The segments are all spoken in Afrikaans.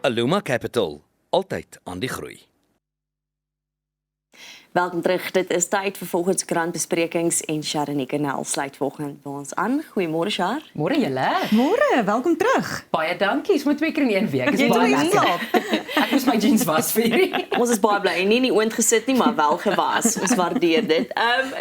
Aluma Capital, altyd aan die groei. Welkom terug, dit is tyd vir volgens krantbesprekings en Sharonike Nel sluit volgende by ons aan. Goeiemôre Shar. Môre julle. Môre, welkom terug. Baie dankie, is maar 2 keer in 1 week. Is Jy baie het lekker. Ek moes my jeans was vir hierdie. Ons is baie bly, nie in die oond gesit nie, maar wel gewas. Ons waardeer dit.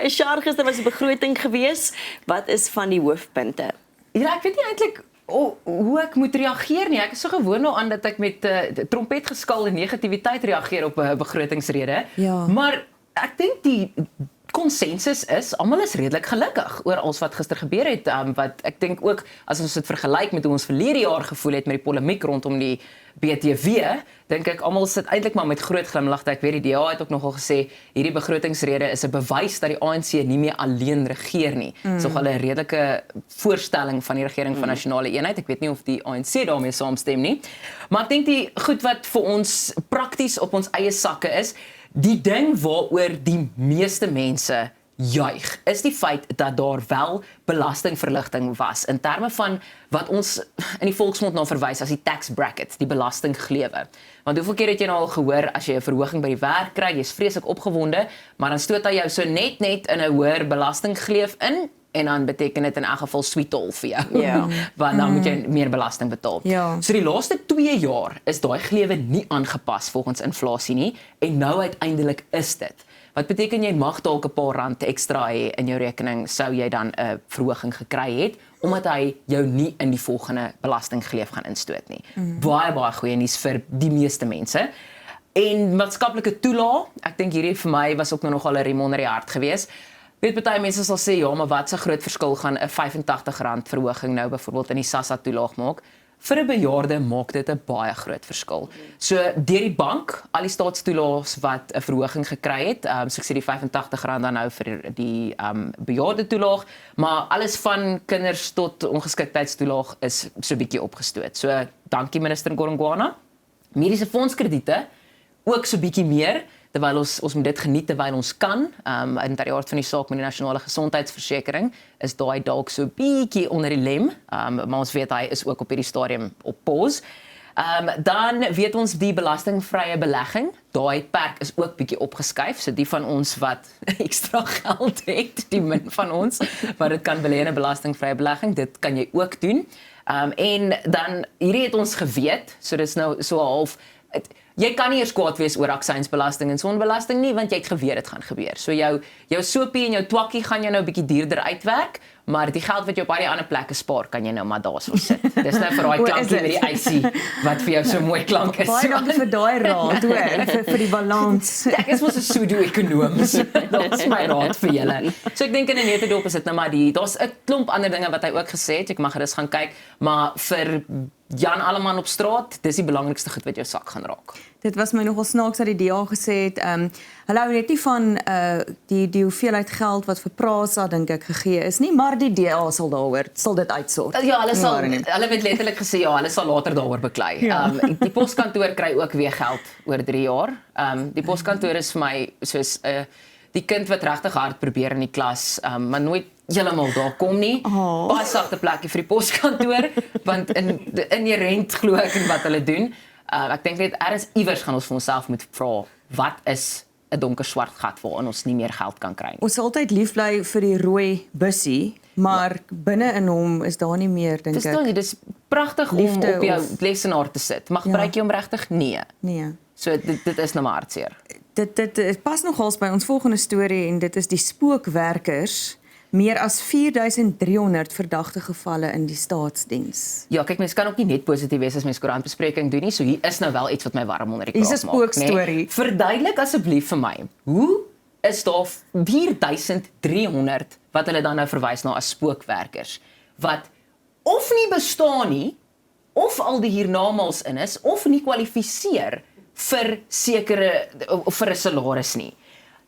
Shar, gister was die begroting gewees. Wat is van die hoofpunte? Ja, ek weet nie eintlik hoe ek moet reageer nie. Ek is so gewoond daaraan dat ek met trompetgeskal en negativiteit reageer op 'n begrotingsrede. Ja. Maar ek dink die konsensus is, almal is redelik gelukkig oor alles wat gister gebeur het, wat ek dink ook, as ons dit vergelyk met hoe ons verlede jaar gevoel het met die polemiek rondom die BTW, dink ek almal sit eintlik maar met groot glimlagte. Ek weet die DA het ook nogal gesê, hierdie begrotingsrede is 'n bewys dat die ANC nie meer alleen regeer nie. Dis nogal 'n redelike voorstelling van die regering van nasionale eenheid. Ek weet nie of die ANC daarmee saamstem nie, maar ek dink die goed wat vir ons prakties op ons eie sakke is, die ding waaroor die meeste mense juig, is die feit dat daar wel belastingverligting was, in terme van wat ons in die volksmond na verwys as die tax bracket, die belastingglewe. Want hoeveel keer het jy nou al gehoor, as jy 'n verhoging by die werk kry, jy's vreeslik opgewonde, maar dan stoot hy jou so net in 'n hoër belastinggleef in, en dan beteken dit in elk geval sweet tol vir jou. Ja. Want dan moet jy meer belasting betaal. Ja. So die laaste 2 jaar is daai glewe nie aangepas volgens inflasie nie, en nou uiteindelik is dit. Wat beteken jy mag dalk 'n paar rand ekstra hê in jou rekening, sou jy dan 'n verhoging gekry het, omdat hy jou nie in die volgende belastinggleef gaan instoot nie. Baie goeie nuus vir die meeste mense. En maatskaplike toelaag, ek dink hierdie vir my was ook nogal 'n riem onder die hart geweest. Weet baie mense sal sê, ja, maar wat 'n groot verskil gaan 'n R85 verhoging nou byvoorbeeld in die SASSA toelaag maak. Vir 'n bejaarde maak dit 'n baie groot verskil. So deur die bank, al die staatstoelaas wat 'n verhoging gekry het, so ek sê die R85 dan nou vir die bejaarde toelaag, maar alles van kinders tot ongeskiktheidstoelaag is so bietjie opgestoot. So dankie minister Ngorongwana. Mediese fondskrediete ook so bietjie meer, terwyl ons moet dit geniet terwyl ons kan. In die aard van die saak met die nasionale gesondheidsversekering is daai dalk so bietjie onder die lem, maar ons weet hy is ook op hierdie stadium op pause. Dan weet ons die belastingvrye belegging, daai perk is ook bietjie opgeskuif, so die van ons wat ekstra geld het, die min van ons wat dit kan belê in 'n belastingvrye belegging, dit kan jy ook doen. En dan hierdie het ons geweet, so dis nou so half, jy kan nie eers kwaad wees oor aksiesbelasting en sonbelasting nie, want jy het geweet dit gaan gebeur. So jou sopie en jou twakkie gaan jy nou 'n bietjie duurder uitwerk, maar die geld wat jy op al die ander plekke spaar, kan jy nou maar daarso sit. Dis nou vir daai klankie met die IC, wat vir jou so mooi klank is. Baie dankie vir daai raad, hoor, vir die balans. Ek is mos 'n pseudo-ekonoom, so dit is my raad vir julle. So ek dink in 'n netedop is dit nou maar daar's 'n klomp ander dinge wat hy ook gesê het, ek mag gerus gaan kyk, maar vir Jan Alleman op straat, dis die belangrikste goed wat jou sak gaan raak. Dit was my nogal snaaks dat die DA gesê het, hulle hou net nie van die hoeveelheid geld wat vir Prasa dink ek gegee is nie, maar die DA sal dit uitsort. Ja, hulle het letterlik gesê ja, hulle sal later daaroor beklei. Ja. Die poskantoor kry ook weer geld oor 3 jaar. Die poskantoor is vir my soos die kind wat regtig hard probeer in die klas, maar nooit heeltemal daar kom nie. Baie sagte plekkie vir die poskantoor, want inherent glo ek in wat hulle doen. Ek dink net iewers gaan ons vir onsself moet vra, wat is 'n donker swart gat waarin ons nie meer geld kan kry nie. Ons sal altyd lief bly vir die rooi bussie, maar binne in hom is daar nie meer, dink Verstaan jy, ek. dis pragtig om op jou lesenaar te sit. Maar gebruik jy hom regtig? Nee. Nee. So dit is nou maar hartseer. Dit pas nogals by ons volgende storie en dit is die spookwerkers. Meer as 4300 verdagte gevalle in die staatsdiens. Ja, kyk, mens kan ook nie net positief wees as mens koerantbespreking doen nie, so hier is nou wel iets wat my warm onder die Hier's kraag 'n maak. spookstorie. Nee? Verduidelik asseblief vir my, hoe is daar 4300 wat hulle dan nou verwys na as spookwerkers, wat of nie bestaan nie, of al die hiernamaals in is, of nie kwalifiseer vir vir 'n salaris nie.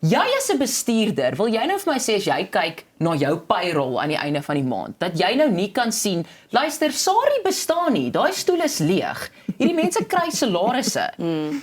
Jy as 'n bestuurder, wil jy nou vir my sê as jy kyk na jou payroll aan die einde van die maand, dat jy nou nie kan sien, luister, Sari bestaan nie, daai stoel is leeg. Hierdie mense kry salarisse.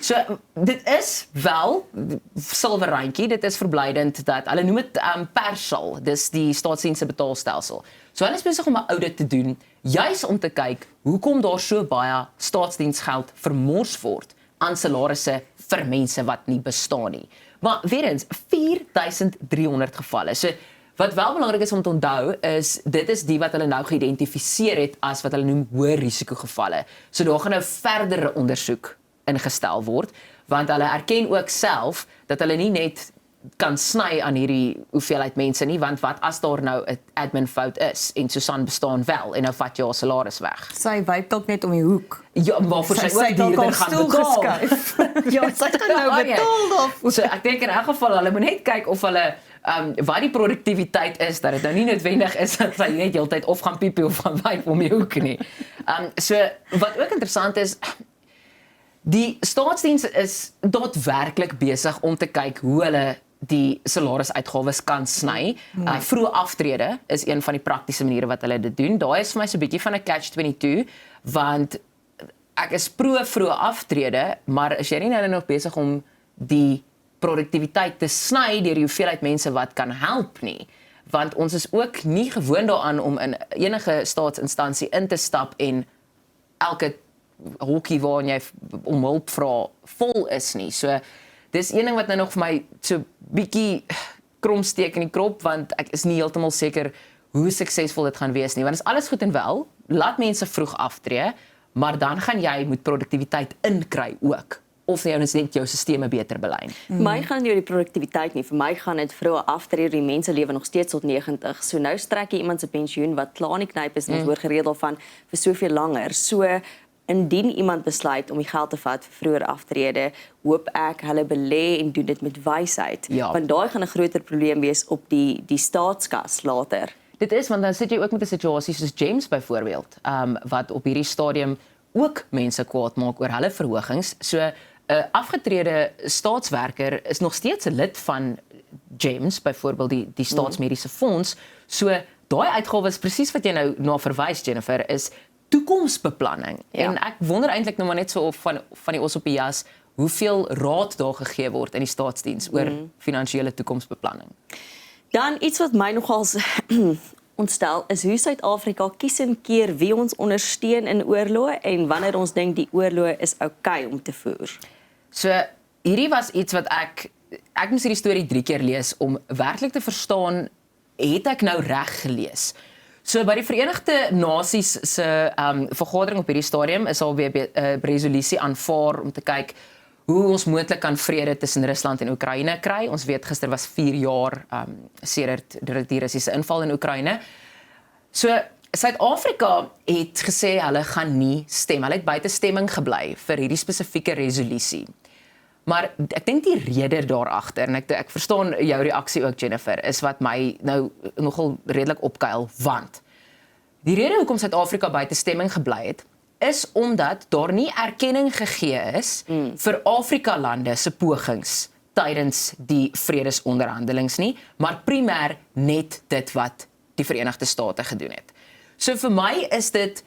So dit is wel silwer randjie, dit is verblydend dat hulle noem dit Persal, dis die staatsdienste betaalstelsel. So hulle is besig om 'n audit te doen, juis om te kyk hoekom daar so baie staatsdiensgeld vermors word aan salarisse vir mense wat nie bestaan nie. Maar weer eens, 4300 gevalle. So wat wel belangrik is om te onthou is dit is die wat hulle nou geïdentifiseer het as wat hulle noem hoë risikogevalle. So daar gaan nou verdere ondersoek ingestel word, want hulle erken ook self dat hulle nie net kan sny aan hierdie hoeveelheid mense nie, want wat as daar nou 'n admin fout is en Susan bestaan wel en nou vat jy haar salaris weg. Sy wyp dalk net om die hoek. Ja, maar vir sy ook duurder gaan betaal. Ja, sy gaan nou betaal daarvoor. So ek dink in elk geval hulle moet net kyk of hulle wat die produktiwiteit is, dat dit nou nie noodwendig is dat sy net heeltyd of gaan piepie of gaan wyp om die hoek nie. So wat ook interessant is, die staatsdiens is daadwerklik besig om te kyk hoe hulle die salarisuitgawes kan sny. Vroeë aftrede is een van die praktiese maniere wat hulle dit doen. Daai is vir my so 'n bietjie van 'n catch-22, want ek is vroeë aftrede, maar is jy nie nou nog besig om die produktiwiteit te sny deur die hoeveelheid mense wat kan help nie? Want ons is ook nie gewoond daaraan om in enige staatsinstansie in te stap en elke hokkie waarin jy om hulp vra vol is nie. So dis een ding wat nou nog vir my so bietjie kromsteek in die krop, want ek is nie heeltemal seker hoe suksesvol dit gaan wees nie. Want is alles goed en wel, laat mense vroeg aftree, maar dan gaan jy moet produktiwiteit inkry ook. Of jy net jou sisteme beter belyn. My gaan nie oor die produktiwiteit nie. Vir my gaan dit vroeë aftrede, die mense lewe nog steeds tot 90. So nou strek jy iemand se pensioen wat klaar in die knyp is en ons hoor gereeld daarvan vir soveel langer. So indien iemand besluit om die geld te vat vir vroeër aftrede, hoop ek hulle belê en doen dit met wysheid. Ja. Want daai gaan 'n groter probleem wees op die staatskas later. Dit is, want dan sit jy ook met 'n situasie soos James byvoorbeeld, wat op hierdie stadium ook mense kwaad maak oor hulle verhogings. So 'n afgetrede staatswerker is nog steeds 'n lid van James, byvoorbeeld die staatsmediese fonds. So daai uitgawes presies wat jy nou na verwys, Jennifer, is toekomsbeplanning. Ja. En ek wonder eintlik nou maar net so of van die os op die jas, hoeveel raad daar gegee word in die staatsdiens oor finansiële toekomsbeplanning. Dan iets wat my nogals ontstel is hoe Suid-Afrika kies en keer wie ons ondersteun in oorloë en wanneer ons dink die oorloë is oukei om te voer. So hierdie was iets wat ek moes hierdie storie 3 keer lees om werklik te verstaan, het ek nou reg gelees. So by die Verenigde Nasies se vergadering op hierdie stadium is alweer 'n resolusie aanvaar om te kyk hoe ons moontlik kan vrede tussen Rusland en Oekraïne kry. Ons weet gister was 4 jaar sedert die Russiese inval in Oekraïne. So Suid-Afrika het gesê hulle gaan nie stem. Hulle het buite stemming gebly vir hierdie spesifieke resolusie. Maar ek dink die rede daar agter, en ek verstaan jou reaksie ook, Jennifer, is wat my nou nogal redelik opkuil, want die rede hoekom Suid-Afrika buite stemming gebly het, is omdat daar nie erkenning gegee is vir Afrika-lande se pogings tydens die vredesonderhandelings nie, maar primêr net dit wat die Verenigde State gedoen het. So vir my is dit,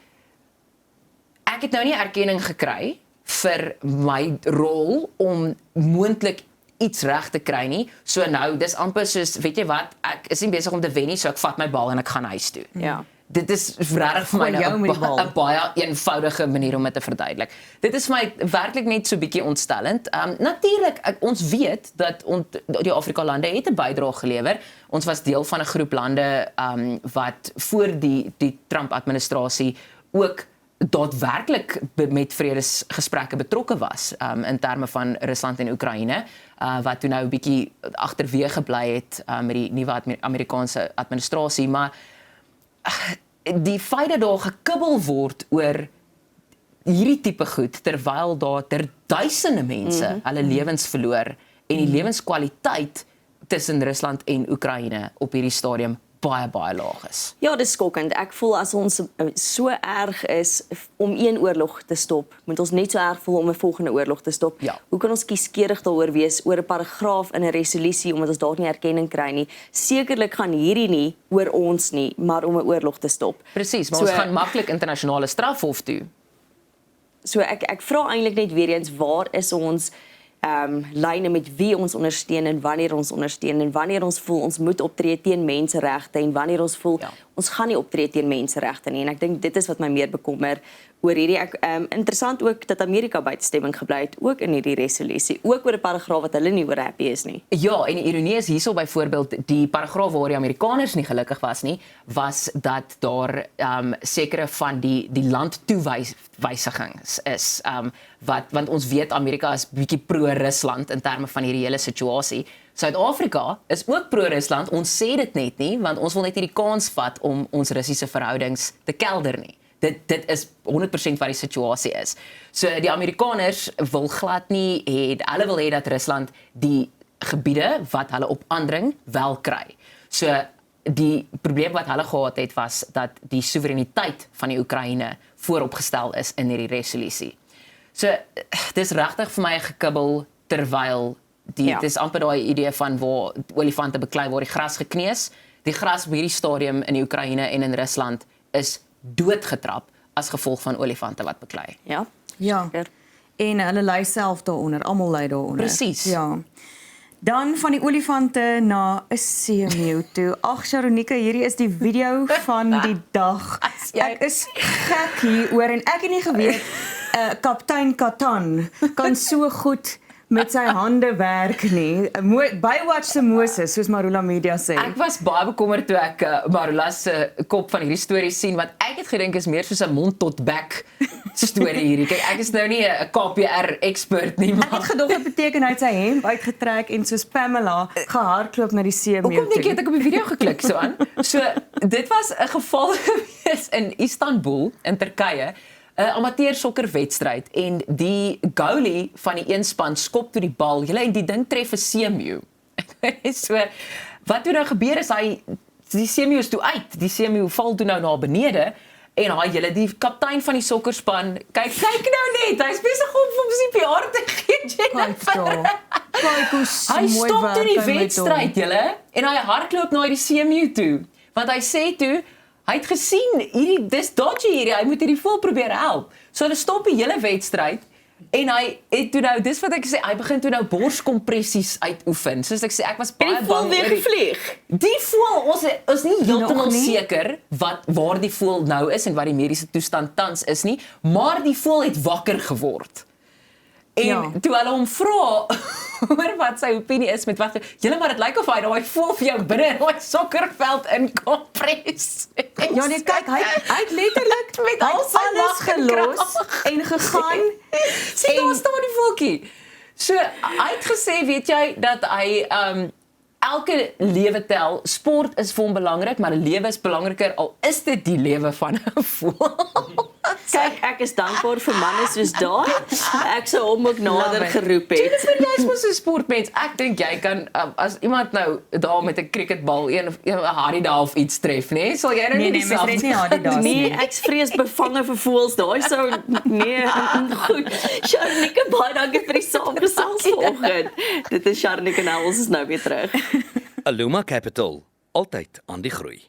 ek het nou nie erkenning gekry vir my rol om moontlik iets reg te kry nie. So nou, dis amper soos, weet jy wat, ek is nie besig om te wen nie, so ek vat my bal en ek gaan huis toe. Ja. Dit is regtig vir my nou 'n baie eenvoudige manier om dit te verduidelik. Dit is vir my werklik net so bietjie ontstellend. Natuurlik, ons weet dat die Afrika-lande het 'n bydrae gelewer. Ons was deel van 'n groep lande wat voor die Trump-administrasie ook daadwerklik met vredesgesprekke betrokke was in terme van Rusland en Oekraïne, wat toe nou 'n bietjie agterweë gebly het met die nuwe Amerikaanse administrasie, maar die feit dat daar gekibbel word oor hierdie tipe goed terwyl daar duisende mense hulle lewens verloor en die lewenskwaliteit tussen Rusland en Oekraïne op hierdie stadium baie laag is. Ja, dis skokkend. Ek voel as ons so erg is om een oorlog te stop, moet ons net so erg voel om 'n volgende oorlog te stop. Ja. Hoe kan ons kieskeurig daaroor wees oor 'n paragraaf in 'n resolusie omdat ons daar nie erkenning kry nie? Sekerlik gaan hierdie nie oor ons nie, maar om 'n oorlog te stop. Presies, maar ons gaan maklik internasionale strafhof toe. So ek vra eintlik net weer eens, waar is ons lyne met wie ons ondersteun en wanneer ons ondersteun en wanneer ons voel ons moet optree teen menseregte en wanneer ons voel ons gaan nie optree teen menseregte nie en ek dink dit is wat my meer bekommer oor hierdie interessant ook dat Amerika buitestemming gebly het ook in hierdie resolusie, ook oor 'n paragraaf wat hulle nie oor happy is nie. Ja, en die ironie is hierso byvoorbeeld die paragraaf waar die Amerikaners nie gelukkig was nie, was dat daar sekere van die landtoewysigings is, want ons weet Amerika is bietjie pro-Rusland in terme van hierdie hele situasie. Suid-Afrika is ook pro-Rusland, ons sê dit net nie, want ons wil net nie die kans vat om ons Russiese verhoudings te kelder nie. Dit is 100% wat die situasie is. So die Amerikaners wil glad nie hulle wil hê dat Rusland die gebiede wat hulle op aandring wel kry. So die probleem wat hulle gehad het was dat die soewereiniteit van die Oekraïne vooropgestel is in hierdie resolusie. So dis regtig vir my 'n gekibbel terwyl dit is amper daai idee van waar olifante beklei waar die gras gekneus. Die gras op hierdie stadium in die Oekraïne en in Rusland is doodgetrap as gevolg van olifante wat beklei. Ja. Ja. En hulle ly self daaronder, almal ly daaronder. Presies. Ja. Dan van die olifante na 'n seemeeu toe. Ag Sharonika, hierdie is die video van die dag. Ek is gek hieroor en ek het nie geweet kaptein Katan kan so goed met sy hande werk nie. Baywatch se Moses, soos Marula Media sê. Ek was baie bekommerd toe ek Marula se kop van hierdie storie sien, want ek het gedink is meer soos 'n mond tot bek storie hierdie. Kyk, ek is nou nie 'n KPR expert nie, maar Ek het gedog dit beteken hy het sy hemp uitgetrek en soos Pamela gehardloop na die seemeeu toe. hoekom dink jy het ek op die video geklik so aan? So dit was 'n geval gewees in Istanbul in Turkye. 'n amateur sokkerwedstryd en die goalie van die een span skop toe die bal. Julle en die ding tref 'n seemeeu. So wat toe nou gebeur is die seemeeu is toe uit. Die seemeeu val toe nou na benede en julle die kaptein van die sokkerspan kyk nou net. Hy's besig om vir CPR te gee. Kyk hoe Hy mooi stop werk toe die hy met hom. wedstryd julle en hy hardloop na die seemeeu toe. Want hy sê toe hy het gesien dis dodgy hierdie, hy moet hierdie voël probeer help. So hulle stop die hele wedstryd en hy het toe nou, dis wat ek sê, hy begin toe nou borskompressies uitoefen. Soos ek sê, ek was baie bang weer oor die gevlieg. Die voël, ons is nie heeltemal Nog nie? seker waar die voël nou is en wat die mediese toestand tans is nie, maar die voël het wakker geword. En toe hulle hom vra oor wat sy opinie is met wat julle maar dit lyk of hy daai voël vir jou binne in daai sokkerveld inkompres. Ja nee, kyk, hy het letterlik met al sy alles mag en gelos krag. en gegaan. Sien daar staan die voeltjie. So hy het gesê, weet jy, dat hy elke lewe tel. Sport is vir hom belangrik, maar 'n lewe is belangriker al is dit die lewe van 'n voël. Kyk, ek is dankbaar vir manne soos daai. Ek sou hom ook nader geroep het. Jennifer, jy is mos 'n sportmens. Ek dink jy kan as iemand nou daar met 'n cricketbal een Harry-Daal of iets tref, nê? Sal jy nou nie mens dieselfde red nie Harry-Daal nie. Nee, ek vrees bevange vir voëls. Daai sou nee, goed. Sharonika, baie dankie vir die saamgesels vanoggend. Dit is Sharonika nou, ons is nou weer terug. Aluma Capital, altyd aan die groei.